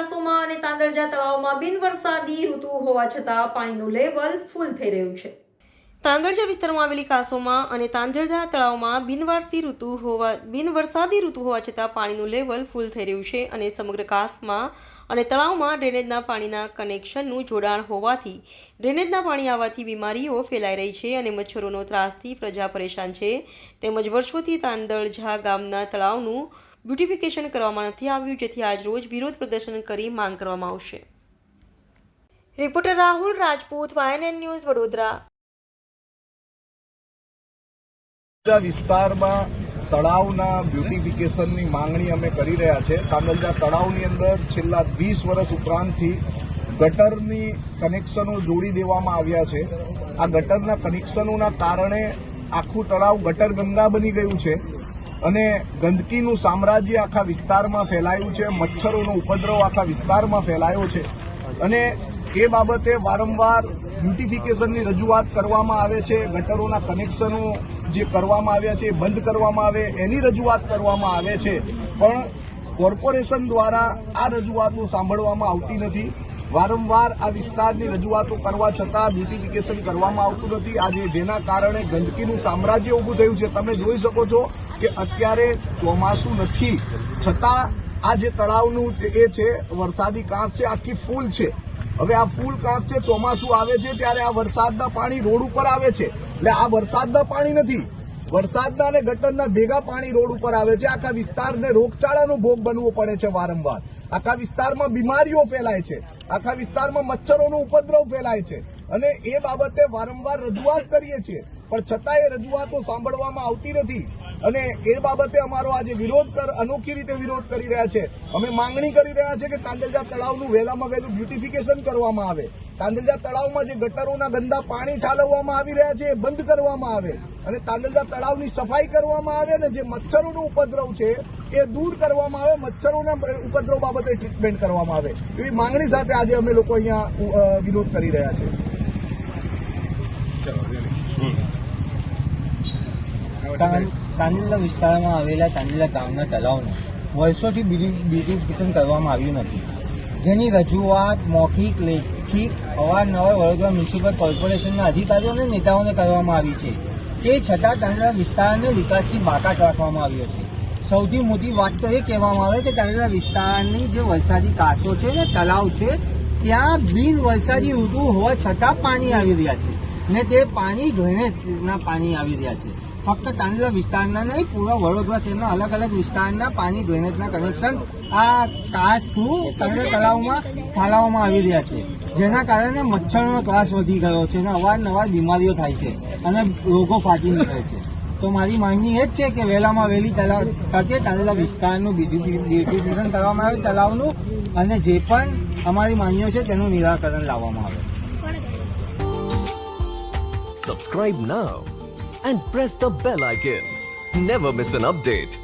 કાસોમાં અને તાંદળજા તળાવમાં બિનવરસાદી ઋતુ હોવા છતાં પાણીનું લેવલ ફૂલ થઈ રહ્યું છે। તાંદળજા વિસ્તારમાં આવેલી કાસોમાં અને તાંદળજા તળાવમાં બિનવરસાદી ઋતુ હોવા છતાં પાણીનું લેવલ ફૂલ થઈ રહ્યું છે અને સમગ્ર કાસમાં અને તળાવમાં ડ્રેનેજના પાણીના કનેક્શનનું જોડાણ હોવાથી ડ્રેનેજના પાણી આવવાથી બીમારીઓ ફેલાઈ રહી છે અને મચ્છરોનો ત્રાસથી પ્રજા પરેશાન છે। તેમજ વર્ષોથી તાંદળજા ગામના તળાવનું બ્યુટિફિકેશન કરવામાં નથી આવ્યું, જેથી આજરોજ વિરોધ પ્રદર્શન કરી માંગ કરવામાં આવશે। Reporter Rahul Rajput, YNN news, Vadodara. વિસ્તારમાં તળાવના બ્યુટિફિકેશનની માંગણી અમે કરી રહ્યા છે। તાંદળજા તળાવની અંદર છેલ્લા 20 વર્ષ ઉપરાંતથી ગટરની કનેક્શનો જોડી દેવામાં આવ્યા છે। આ ગટરના કનેક્શનોના કારણે આખું તળાવ ગટર ગંગા બની ગયું છે અને ગંદકીનું સામ્રાજ્ય આખા વિસ્તારમાં ફેલાયું છે, મચ્છરોનો ઉપદ્રવ આખા વિસ્તારમાં ફેલાયો છે અને એ બાબતે વારંવાર બ્યુટિફિકેશનની રજૂઆત કરવામાં આવે છે। ગટરોના કનેક્શનો જે કરવામાં આવ્યા છે એ બંધ કરવામાં આવે એની રજૂઆત કરવામાં આવે છે, પણ કોર્પોરેશન દ્વારા આ રજૂઆતો સાંભળવામાં આવતી નથી। વારંવાર આ વિસ્તારની રજૂઆતો કરવા છતાં બ્યુટિફિકેશન કરવામાં આવતું નથી। આજે જેના કારણે ગંદકીનું સામ્રાજ્ય ઊભું થયું છે। તમે જોઈ શકો છો કે અત્યારે ચોમાસું નથી છતાં આ જે તળાવનું એ છે વરસાદી કાંસ છે, આખી ફૂલ છે। હવે આ ફૂલ કાંસ છે, ચોમાસું આવે છે ત્યારે આ વરસાદના પાણી રોડ ઉપર આવે છે, એટલે આ વરસાદના પાણી નથી, વરસાદના અને ગટરના ભેગા પાણી રોડ ઉપર આવે છે। આખા વિસ્તારને રોગચાળાનો ભોગ બનવો પડે છે વારંવાર। આખા વિસ્તારમાં બીમારીઓ ફેલાય છે, આખા વિસ્તારમાં મચ્છરોનો ઉપદ્રવ ફેલાય છે અને એ બાબતે વારંવાર રજૂઆત કરીએ છીએ, પણ છતાં એ રજૂઆતો સાંભળવામાં આવતી નથી અને એ બાબતે અમારો આજે અનોખી રીતે વિરોધ કરી રહ્યા છે। અમે માંગણી કરી રહ્યા છે કે તાંદળજા તળાવનું વહેલામાં વહેલું બ્યુટિફિકેશન કરવામાં આવે। તાંદળજા તળાવમાં જે ગટરોના ગંદા પાણી ઠાલવવામાં આવી રહ્યા છે એ બંધ કરવામાં આવે અને તાંદળજા તળાવની સફાઈ કરવામાં આવે અને જે મચ્છરોનો ઉપદ્રવ છે એ દૂર કરવામાં આવે, મચ્છરોના ઉપદ્રવ બાબતે ટ્રીટમેન્ટ કરવામાં આવે, એવી માંગણી સાથે આજે અમે લોકો અહીંયા વિરોધ કરી રહ્યા છે। તાંદળજા વિસ્તારમાં આવેલા તાંદળજા ગામના તળાવનું વર્ષોથી બ્યુટિફિકેશન કરવામાં આવ્યું નથી, જેની રજૂઆત મૌખિક, લેખિત અવારનવાર વડોદરા મ્યુનિસિપલ કોર્પોરેશનના અધિકારીઓ અને નેતાઓને કરવામાં આવી છે। તે છતાં તાંદળજા વિસ્તારને વિકાસથી બાકાત રાખવામાં આવ્યો છે। સૌથી મોટી વાત તો એ કહેવામાં આવે કે તાંદળજા વિસ્તારની જે વરસાદી કાંસો છે ને તળાવ છે ત્યાં બિન વરસાદી ઋતુ હોવા છતાં પાણી આવી રહ્યા છે ને તે પાણી ડ્રેનેજના પાણી આવી રહ્યા છે। ફક્ત તાંદળજા વિસ્તારના નહીં, પૂરા વડોદરા શહેરના અલગ અલગ વિસ્તારના પાણી ડ્રેનેજના કનેક્શન આ કાંસ થ્રુ તાંદળજા તળાવમાં ઠાલવવામાં આવી રહ્યા છે, જેના કારણે મચ્છરનો ત્રાસ વધી ગયો છે અને અવારનવાર બીમારીઓ થાય છે અને રોગો ફાટી નીકળે છે। તો મારી માંગણી એ જ છે કે વહેલામાં વહેલી તકે તાંદળજા વિસ્તારનું બ્યુટિફિકેશન કરવામાં આવે તળાવનું અને જે પણ અમારી માંગણીઓ છે તેનું નિરાકરણ લાવવામાં આવે। Subscribe now and press the bell icon. Never miss an update.